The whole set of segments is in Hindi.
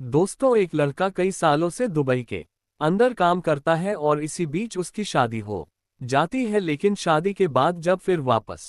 दोस्तों, एक लड़का कई सालों से दुबई के अंदर काम करता है और इसी बीच उसकी शादी हो जाती है। लेकिन शादी के बाद जब फिर वापस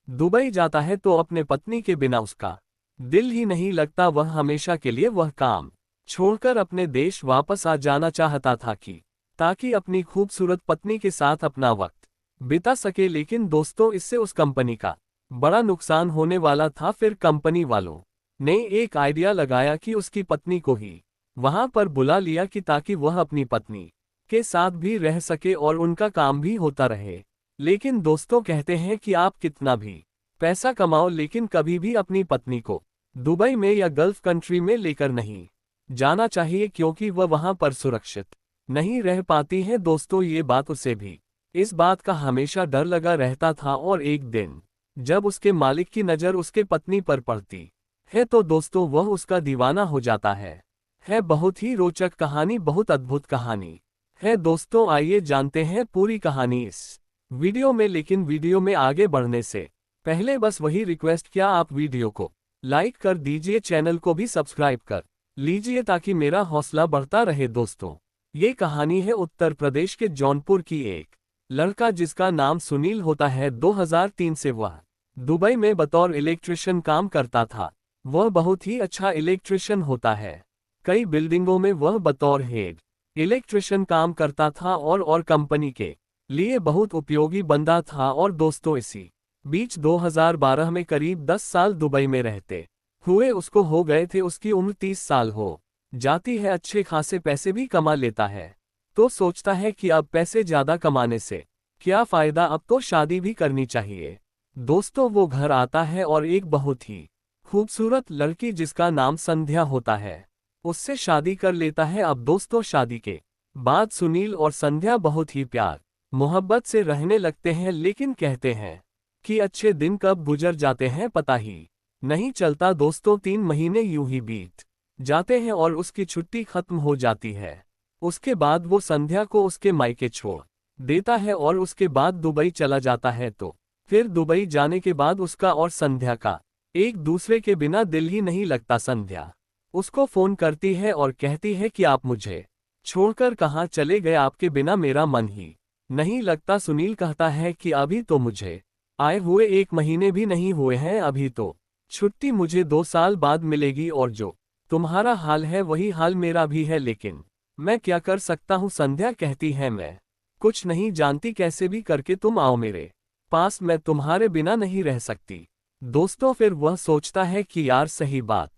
दुबई जाता है तो अपने पत्नी के बिना उसका दिल ही नहीं लगता। वह हमेशा के लिए वह काम छोड़कर अपने देश वापस आ जाना चाहता था कि ताकि अपनी खूबसूरत पत्नी के साथ अपना वक्त बिता सके। लेकिन दोस्तों, इससे उस कंपनी का बड़ा नुकसान होने वाला था। फिर कंपनी वालों ने एक आइडिया लगाया कि उसकी पत्नी को ही वहां पर बुला लिया कि ताकि वह अपनी पत्नी के साथ भी रह सके और उनका काम भी होता रहे। लेकिन दोस्तों, कहते हैं कि आप कितना भी पैसा कमाओ लेकिन कभी भी अपनी पत्नी को दुबई में या गल्फ कंट्री में लेकर नहीं जाना चाहिए, क्योंकि वह वहां पर सुरक्षित नहीं रह पाती है। दोस्तों, ये बात उसे भी इस बात का हमेशा डर लगा रहता था। और एक दिन जब उसके मालिक की नज़र उसके पत्नी पर पड़ती है तो दोस्तों वह उसका दीवाना हो जाता है बहुत ही रोचक कहानी, बहुत अद्भुत कहानी है। दोस्तों, आइए जानते हैं पूरी कहानी इस वीडियो में। लेकिन वीडियो में आगे बढ़ने से पहले बस वही रिक्वेस्ट, क्या आप वीडियो को लाइक कर दीजिए, चैनल को भी सब्सक्राइब कर लीजिए ताकि मेरा हौसला बढ़ता रहे। दोस्तों, ये कहानी है उत्तर प्रदेश के जौनपुर की। एक लड़का जिसका नाम सुनील होता है, 2003 से वह दुबई में बतौर इलेक्ट्रिशियन काम करता था। वह बहुत ही अच्छा इलेक्ट्रिशियन होता है। कई बिल्डिंगों में वह बतौर हेड इलेक्ट्रिशियन काम करता था और कंपनी के लिए बहुत उपयोगी बंदा था। और दोस्तों, इसी बीच 2012 में करीब 10 साल दुबई में रहते हुए उसको हो गए थे। उसकी उम्र 30 साल हो जाती है। अच्छे खासे पैसे भी कमा लेता है। तो सोचता है कि अब पैसे ज्यादा कमाने से क्या फायदा, अब तो शादी भी करनी चाहिए। दोस्तों, वो घर आता है और एक बहुत ही खूबसूरत लड़की जिसका नाम संध्या होता है उससे शादी कर लेता है। अब दोस्तों, शादी के बाद सुनील और संध्या बहुत ही प्यार मोहब्बत से रहने लगते हैं। लेकिन कहते हैं कि अच्छे दिन कब गुजर जाते हैं पता ही नहीं चलता। दोस्तों, 3 महीने यूं ही बीत जाते हैं और उसकी छुट्टी खत्म हो जाती है। उसके बाद वो संध्या को उसके मायके छोड़ देता है और उसके बाद दुबई चला जाता है। तो फिर दुबई जाने के बाद उसका और संध्या का एक दूसरे के बिना दिल ही नहीं लगता। संध्या उसको फोन करती है और कहती है कि आप मुझे छोड़कर कहाँ चले गए, आपके बिना मेरा मन ही नहीं लगता। सुनील कहता है कि अभी तो मुझे आए हुए 1 महीने भी नहीं हुए हैं, अभी तो छुट्टी मुझे 2 साल बाद मिलेगी और जो तुम्हारा हाल है वही हाल मेरा भी है। लेकिन मैं क्या कर सकता हूँ। संध्या कहती है, मैं कुछ नहीं जानती, कैसे भी करके तुम आओ मेरे पास, मैं तुम्हारे बिना नहीं रह सकती। दोस्तों, फिर वह सोचता है कि यार सही बात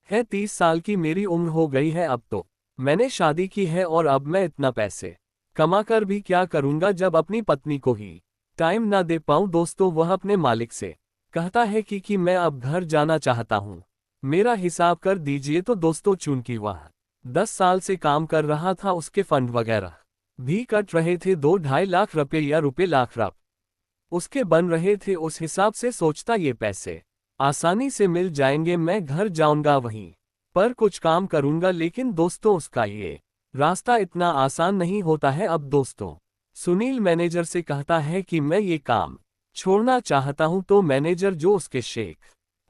है, 30 साल की मेरी उम्र हो गई है, अब तो मैंने शादी की है और अब मैं इतना पैसे कमाकर भी क्या करूंगा जब अपनी पत्नी को ही टाइम ना दे पाऊं। दोस्तों, वह अपने मालिक से कहता है कि मैं अब घर जाना चाहता हूं, मेरा हिसाब कर दीजिए। तो दोस्तों, चूंकि वह 10 साल से काम कर रहा था, उसके फंड वगैरह भी कट रहे थे, 2-2.5 लाख रुपए या रुपए लाख रप उसके बन रहे थे। उस हिसाब से सोचता ये पैसे आसानी से मिल जाएंगे, मैं घर जाऊंगा, वहीं पर कुछ काम करूंगा। लेकिन दोस्तों, उसका ये रास्ता इतना आसान नहीं होता है। अब दोस्तों, सुनील मैनेजर से कहता है कि मैं ये काम छोड़ना चाहता हूं। तो मैनेजर जो उसके शेख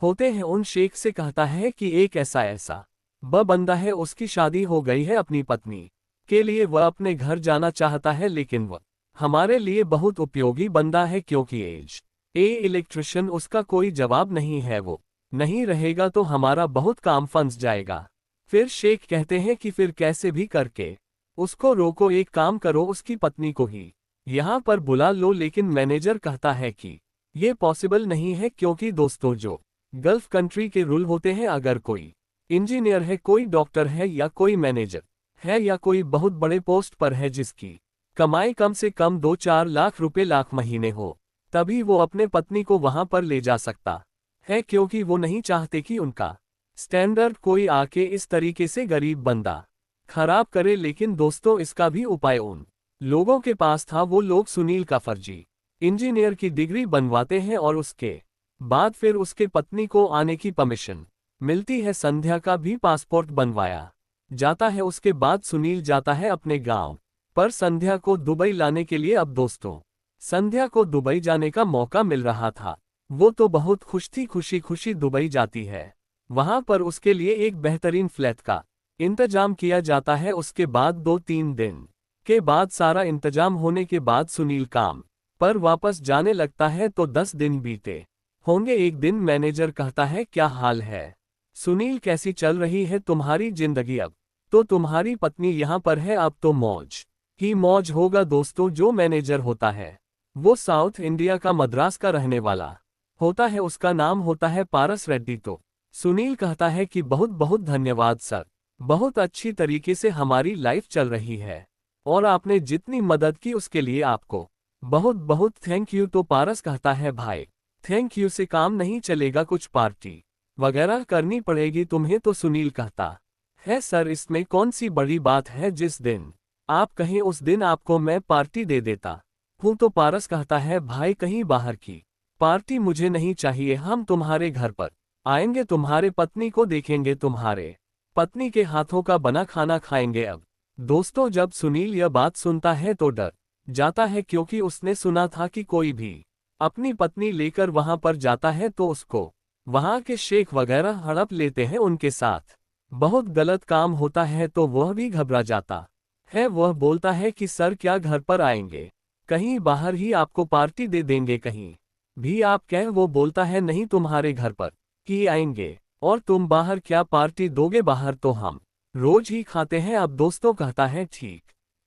होते हैं उन शेख से कहता है कि एक ऐसा बंदा है, उसकी शादी हो गई है अपनी पत्नी के लिए, वह अपने घर जाना चाहता है। लेकिन वह हमारे लिए बहुत उपयोगी बंदा है, क्योंकि इलेक्ट्रिशियन उसका कोई जवाब नहीं है, वो नहीं रहेगा तो हमारा बहुत काम फंस जाएगा। फिर शेख कहते हैं कि फिर कैसे भी करके उसको रोको, एक काम करो, उसकी पत्नी को ही यहाँ पर बुला लो। लेकिन मैनेजर कहता है कि ये पॉसिबल नहीं है, क्योंकि दोस्तों, जो गल्फ कंट्री के रूल होते हैं, अगर कोई इंजीनियर है, कोई डॉक्टर है या कोई मैनेजर है या कोई बहुत बड़े पोस्ट पर है जिसकी कमाई कम से कम 2-4 लाख रुपए लाख महीने हो, तभी वो अपने पत्नी को वहां पर ले जा सकता है, क्योंकि वो नहीं चाहते कि उनका स्टैंडर्ड कोई आके इस तरीके से गरीब बंदा खराब करे। लेकिन दोस्तों, इसका भी उपाय उन लोगों के पास था। वो लोग सुनील का फर्जी इंजीनियर की डिग्री बनवाते हैं और उसके बाद फिर उसके पत्नी को आने की परमिशन मिलती है। संध्या का भी पासपोर्ट बनवाया जाता है। उसके बाद सुनील जाता है अपने गांव पर संध्या को दुबई लाने के लिए। अब दोस्तों, संध्या को दुबई जाने का मौका मिल रहा था, वो तो बहुत खुश थी, खुशी खुशी दुबई जाती है। वहां पर उसके लिए एक बेहतरीन फ्लैट का इंतजाम किया जाता है। उसके बाद 2-3 दिन के बाद सारा इंतजाम होने के बाद सुनील काम पर वापस जाने लगता है तो 10 दिन बीते होंगे। एक दिन मैनेजर कहता है, क्या हाल है सुनील, कैसी चल रही है तुम्हारी जिंदगी? अब तो तुम्हारी पत्नी यहाँ पर है, अब तो मौज ही मौज होगा। दोस्तों, जो मैनेजर होता है वो साउथ इंडिया का मद्रास का रहने वाला होता है। उसका नाम होता है पारस रेड्डी। तो सुनील कहता है कि बहुत बहुत धन्यवाद सर, बहुत अच्छी तरीके से हमारी लाइफ चल रही है और आपने जितनी मदद की उसके लिए आपको बहुत बहुत थैंक यू। तो पारस कहता है, भाई थैंक यू से काम नहीं चलेगा, कुछ पार्टी वगैरह करनी पड़ेगी तुम्हें। तो सुनील कहता है, सर इसमें कौन सी बड़ी बात है, जिस दिन आप कहें उस दिन आपको मैं पार्टी दे देता हूँ। तो पारस कहता है, भाई कहीं बाहर की पार्टी मुझे नहीं चाहिए, हम तुम्हारे घर पर आएंगे, तुम्हारे पत्नी को देखेंगे, तुम्हारे पत्नी के हाथों का बना खाना खाएंगे। अब दोस्तों, जब सुनील यह बात सुनता है तो डर जाता है, क्योंकि उसने सुना था कि कोई भी अपनी पत्नी लेकर वहां पर जाता है तो उसको वहां के शेख वगैरह हड़प लेते हैं, उनके साथ बहुत गलत काम होता है। तो वह भी घबरा जाता है। वह बोलता है कि सर क्या घर पर आएंगे, कहीं बाहर ही आपको पार्टी दे देंगे, कहीं भी आप कह। वो बोलता है, नहीं तुम्हारे घर पर ही आएंगे, और तुम बाहर क्या पार्टी दोगे, बाहर तो हम रोज ही खाते हैं। अब दोस्तों कहता है, ठीक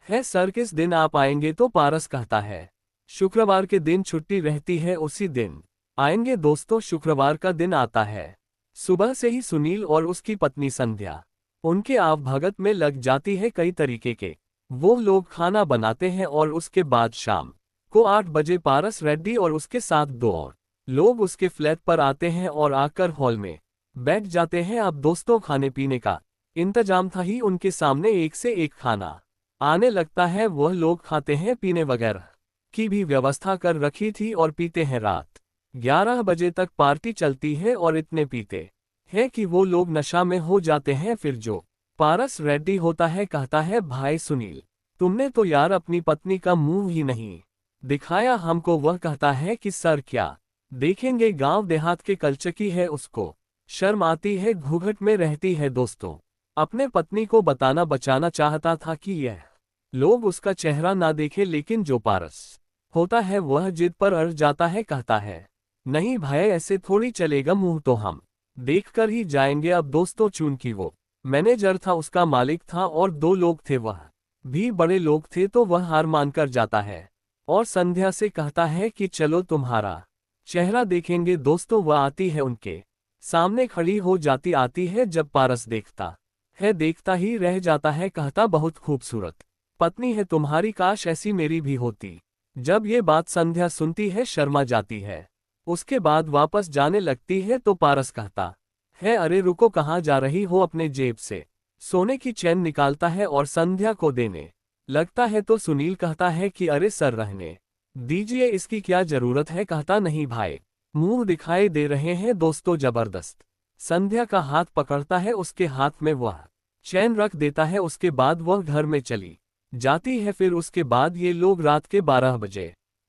है सर, किस दिन आप आएंगे? तो पारस कहता है, शुक्रवार के दिन छुट्टी रहती है, उसी दिन आएंगे। दोस्तों, शुक्रवार का दिन आता है। सुबह से ही सुनील और उसकी पत्नी संध्या उनके आवभगत में लग जाती है। कई तरीके के वो लोग खाना बनाते हैं और उसके बाद शाम को 8 बजे पारस रेड्डी और उसके साथ 2 और लोग उसके फ्लैट पर आते हैं और आकर हॉल में बैठ जाते हैं। अब दोस्तों, खाने पीने का इंतजाम था ही, उनके सामने एक से एक खाना आने लगता है। वह लोग खाते हैं, पीने वगैरह की भी व्यवस्था कर रखी थी और पीते हैं। रात 11 बजे तक पार्टी चलती है और इतने पीते हैं कि वो लोग नशा में हो जाते हैं। फिर जो पारस रेड्डी होता है कहता है, भाई सुनील, तुमने तो यार अपनी पत्नी का मुंह ही नहीं दिखाया हमको। वह कहता है कि सर क्या देखेंगे, गांव देहात के कलचकी है, उसको शर्म आती है, घूंघट में रहती है। दोस्तों, अपने पत्नी को बताना बचाना चाहता था कि यह लोग उसका चेहरा ना देखे, लेकिन जो पारस होता है वह जिद पर अड़ जाता है। कहता है, नहीं भाई, ऐसे थोड़ी चलेगा, मुंह तो हम देखकर ही जाएंगे। अब दोस्तों, चूंकि वो मैनेजर था, उसका मालिक था और 2 लोग थे, वह भी बड़े लोग थे, तो वह हार मानकर जाता है और संध्या से कहता है कि चलो तुम्हारा चेहरा देखेंगे। दोस्तों, वह आती है, उनके सामने खड़ी हो जाती आती है। जब पारस देखता है, देखता ही रह जाता है। कहता, बहुत खूबसूरत पत्नी है तुम्हारी, काश ऐसी मेरी भी होती। जब ये बात संध्या सुनती है, शर्मा जाती है, उसके बाद वापस जाने लगती है। तो पारस कहता है, अरे रुको, कहाँ जा रही हो? अपने जेब से सोने की चैन निकालता है और संध्या को देने लगता है। तो सुनील कहता है कि अरे सर, रहने दीजिए, इसकी क्या जरूरत है? कहता, नहीं भाई, मुंह दिखाई दे रहे हैं। दोस्तों, जबरदस्त संध्या का हाथ पकड़ता है, उसके हाथ में वह चैन रख देता है। उसके बाद वह घर में चली जाती है। फिर उसके बाद ये लोग रात के 12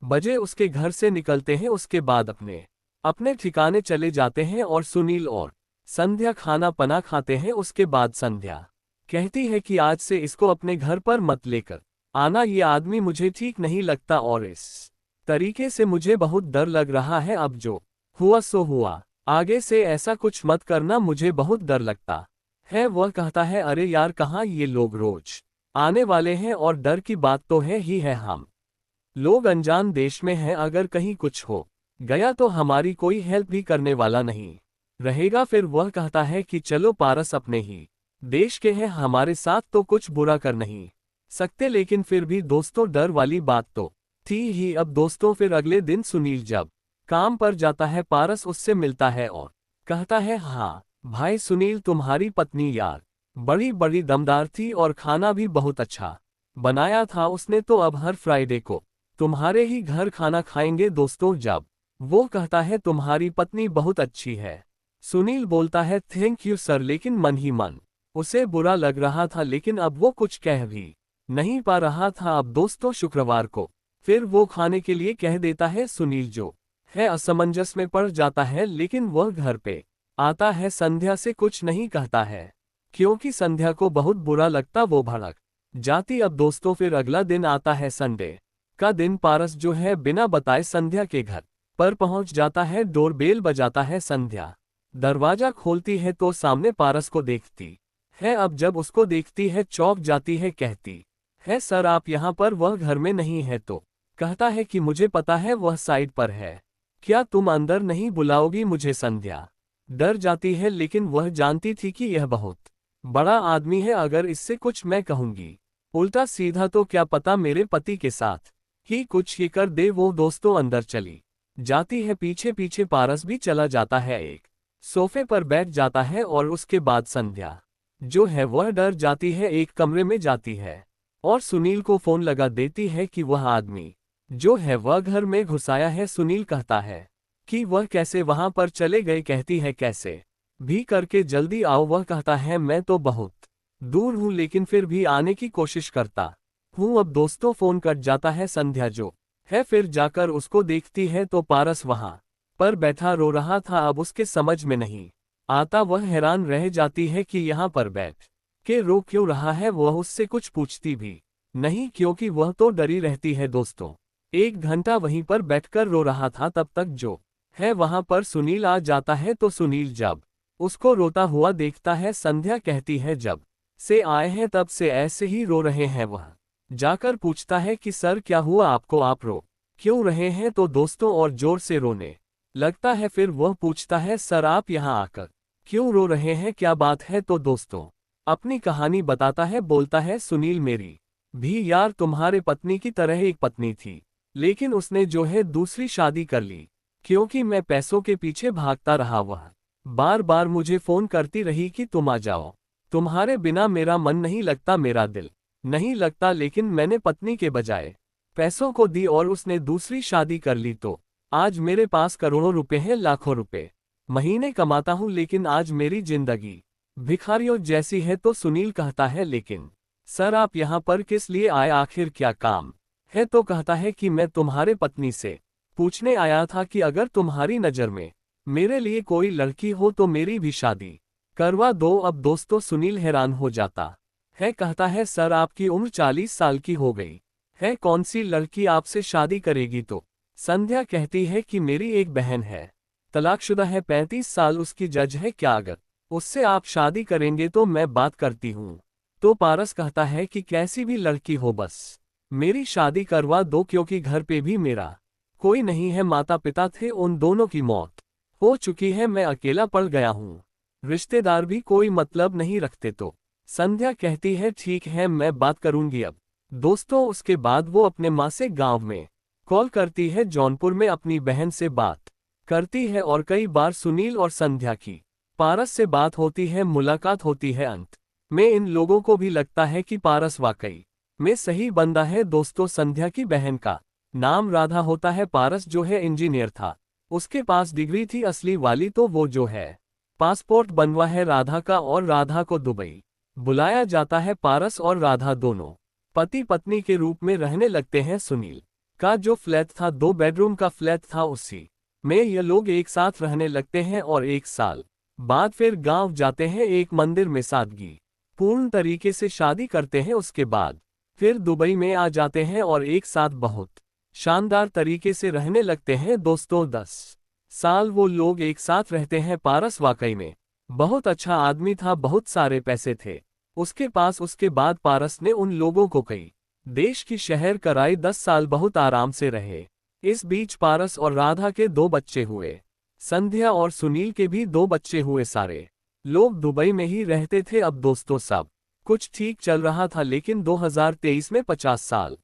बजे उसके घर से निकलते हैं। उसके बाद अपने अपने ठिकाने चले जाते हैं और सुनील और संध्या खाना पना खाते हैं। उसके बाद संध्या कहती है कि आज से इसको अपने घर पर मत लेकर आना, ये आदमी मुझे ठीक नहीं लगता और इस तरीके से मुझे बहुत डर लग रहा है। अब जो हुआ सो हुआ, आगे से ऐसा कुछ मत करना, मुझे बहुत डर लगता है। वह कहता है, अरे यार, कहाँ ये लोग रोज आने वाले हैं और डर की बात तो है ही है, हम लोग अनजान देश में हैं, अगर कहीं कुछ हो गया तो हमारी कोई हेल्प भी करने वाला नहीं रहेगा। फिर वह कहता है कि चलो पारस, अपने ही देश के हैं, हमारे साथ तो कुछ बुरा कर नहीं सकते। लेकिन फिर भी दोस्तों, डर वाली बात तो थी ही। अब दोस्तों, फिर अगले दिन सुनील जब काम पर जाता है, पारस उससे मिलता है और कहता है, हाँ भाई सुनील, तुम्हारी पत्नी यार बड़ी बड़ी दमदार थी और खाना भी बहुत अच्छा बनाया था उसने, तो अब हर फ्राइडे को तुम्हारे ही घर खाना खाएंगे। दोस्तों, जब वो कहता है, तुम्हारी पत्नी बहुत अच्छी है, सुनील बोलता है, थैंक यू सर, लेकिन मन ही मन उसे बुरा लग रहा था, लेकिन अब वो कुछ कह भी नहीं पा रहा था। अब दोस्तों, शुक्रवार को फिर वो खाने के लिए कह देता है। सुनील जो है असमंजस में पड़ जाता है, लेकिन वह घर पे आता है, संध्या से कुछ नहीं कहता है, क्योंकि संध्या को बहुत बुरा लगता वो भड़क जाती। अब दोस्तों फिर अगला दिन आता है, संडे का दिन। पारस जो है बिना बताए संध्या के घर पर पहुंच जाता है। डोरबेल बजाता है। संध्या दरवाजा खोलती है तो सामने पारस को देखती है। अब जब उसको देखती है चौंक जाती है, कहती है सर आप यहाँ पर, वह घर में नहीं है। तो कहता है कि मुझे पता है वह साइड पर है, क्या तुम अंदर नहीं बुलाओगी मुझे। संध्या डर जाती है लेकिन वह जानती थी कि यह बहुत बड़ा आदमी है, अगर इससे कुछ मैं कहूंगी उल्टा सीधा तो क्या पता मेरे पति के साथ ही कुछ ही कर दे। वो दोस्तों अंदर चली जाती है, पीछे पीछे पारस भी चला जाता है। एक सोफे पर बैठ जाता है और उसके बाद संध्या जो है वह डर जाती है, एक कमरे में जाती है और सुनील को फोन लगा देती है कि वह आदमी जो है वह घर में घुसाया है। सुनील कहता है कि वह कैसे वहां पर चले गए। कहती है कैसे भी करके जल्दी आओ। वह कहता है मैं तो बहुत दूर हूं लेकिन फिर भी आने की कोशिश करता हूं। अब दोस्तों फोन कट जाता है। संध्या जो है फिर जाकर उसको देखती है तो पारस वहां पर बैठा रो रहा था। अब उसके समझ में नहीं आता, वह हैरान रह जाती है कि यहाँ पर बैठ के रो क्यों रहा है। वह उससे कुछ पूछती भी नहीं क्योंकि वह तो डरी रहती है। दोस्तों 1 घंटा वहीं पर बैठकर रो रहा था, तब तक जो है वहां पर सुनील आ जाता है। तो सुनील जब उसको रोता हुआ देखता है, संध्या कहती है जब से आए हैं तब से ऐसे ही रो रहे हैं। वह जाकर पूछता है कि सर क्या हुआ आपको, आप रो क्यों रहे हैं। तो दोस्तों और जोर से रोने लगता है। फिर वह पूछता है सर आप यहाँ आकर क्यों रो रहे हैं, क्या बात है। तो दोस्तों अपनी कहानी बताता है, बोलता है सुनील मेरी भी यार तुम्हारे पत्नी की तरह एक पत्नी थी, लेकिन उसने जो है दूसरी शादी कर ली क्योंकि मैं पैसों के पीछे भागता रहा। वह बार बार मुझे फोन करती रही कि तुम आ जाओ, तुम्हारे बिना मेरा मन नहीं लगता, मेरा दिल नहीं लगता। लेकिन मैंने पत्नी के बजाय पैसों को दी और उसने दूसरी शादी कर ली। तो आज मेरे पास करोड़ों रुपए हैं, लाखों रुपए महीने कमाता हूं, लेकिन आज मेरी जिंदगी भिखारियों जैसी है। तो सुनील कहता है लेकिन सर आप यहाँ पर किस लिए आए, आखिर क्या काम है। तो कहता है कि मैं तुम्हारे पत्नी से पूछने आया था कि अगर तुम्हारी नज़र में मेरे लिए कोई लड़की हो तो मेरी भी शादी करवा दो। अब दोस्तों सुनील हैरान हो जाता है, कहता है सर आपकी उम्र 40 साल की हो गई है, कौन सी लड़की आपसे शादी करेगी। तो संध्या कहती है कि मेरी एक बहन है, तलाकशुदा है, 35 साल उसकी जज है, क्या अगर उससे आप शादी करेंगे तो मैं बात करती हूँ। तो पारस कहता है कि कैसी भी लड़की हो बस मेरी शादी करवा दो, क्योंकि घर पे भी मेरा कोई नहीं है, माता पिता थे उन दोनों की मौत हो चुकी है, मैं अकेला पड़ गया हूँ, रिश्तेदार भी कोई मतलब नहीं रखते। तो संध्या कहती है ठीक है मैं बात करूंगी। अब दोस्तों उसके बाद वो अपने माँ से गांव में कॉल करती है, जौनपुर में अपनी बहन से बात करती है और कई बार सुनील और संध्या की पारस से बात होती है, मुलाकात होती है। अंत में इन लोगों को भी लगता है कि पारस वाकई में सही बंदा है। दोस्तों संध्या की बहन का नाम राधा होता है, पारस जो है इंजीनियर था, उसके पास डिग्री थी असली वाली, तो वो जो है पासपोर्ट बनवा है राधा का और राधा को दुबई बुलाया जाता है। पारस और राधा दोनों पति पत्नी के रूप में रहने लगते हैं। सुनील का जो फ्लैट था 2 बेडरूम का फ्लैट था, उसी में ये लोग एक साथ रहने लगते हैं और 1 साल बाद फिर गांव जाते हैं, एक मंदिर में सादगी पूर्ण तरीके से शादी करते हैं। उसके बाद फिर दुबई में आ जाते हैं और एक साथ बहुत शानदार तरीके से रहने लगते हैं। दोस्तों 10 साल वो लोग एक साथ रहते हैं। पारस वाकई में बहुत अच्छा आदमी था, बहुत सारे पैसे थे उसके पास। उसके बाद पारस ने उन लोगों को कई देश की शहर कराई, 10 साल बहुत आराम से रहे। इस बीच पारस और राधा के 2 बच्चे हुए, संध्या और सुनील के भी 2 बच्चे हुए। सारे लोग दुबई में ही रहते थे। अब दोस्तों सब कुछ ठीक चल रहा था, लेकिन 2023 में 50 साल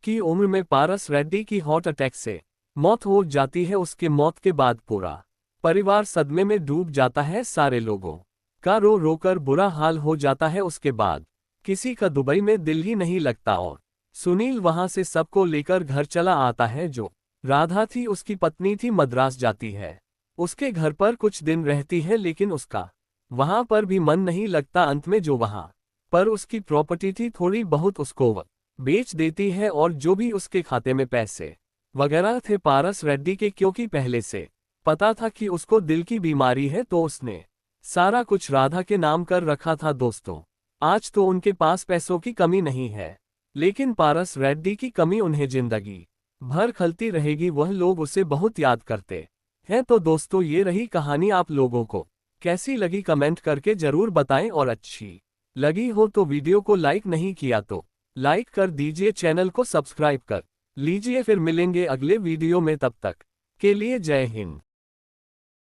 की उम्र में पारस रेड्डी की हार्ट अटैक से मौत हो जाती है। उसके मौत के बाद पूरा परिवार सदमे में डूब जाता है, सारे लोगों का रो रोकर बुरा हाल हो जाता है। उसके बाद किसी का दुबई में दिल ही नहीं लगता और सुनील वहां से सबको लेकर घर चला आता है। जो राधा थी उसकी पत्नी थी, मद्रास जाती है, उसके घर पर कुछ दिन रहती है, लेकिन उसका वहां पर भी मन नहीं लगता। अंत में जो वहां पर उसकी प्रॉपर्टी थी थोड़ी बहुत उसको वह बेच देती है और जो भी उसके खाते में पैसे वगैरह थे पारस रेड्डी के, क्योंकि पहले से पता था कि उसको दिल की बीमारी है, तो उसने सारा कुछ राधा के नाम कर रखा था दोस्तों। आज तो उनके पास पैसों की कमी नहीं है, लेकिन पारस रेड्डी की कमी उन्हें जिंदगी भर खलती रहेगी। वह लोग उसे बहुत याद करते हैं। तो दोस्तों, ये रही कहानी। आप लोगों को कैसी लगी कमेंट करके जरूर बताएं, और अच्छी लगी हो तो वीडियो को लाइक नहीं किया तो लाइक कर दीजिए, चैनल को सब्सक्राइब कर लीजिए। फिर मिलेंगे अगले वीडियो में, तब तक के लिए जय हिंद।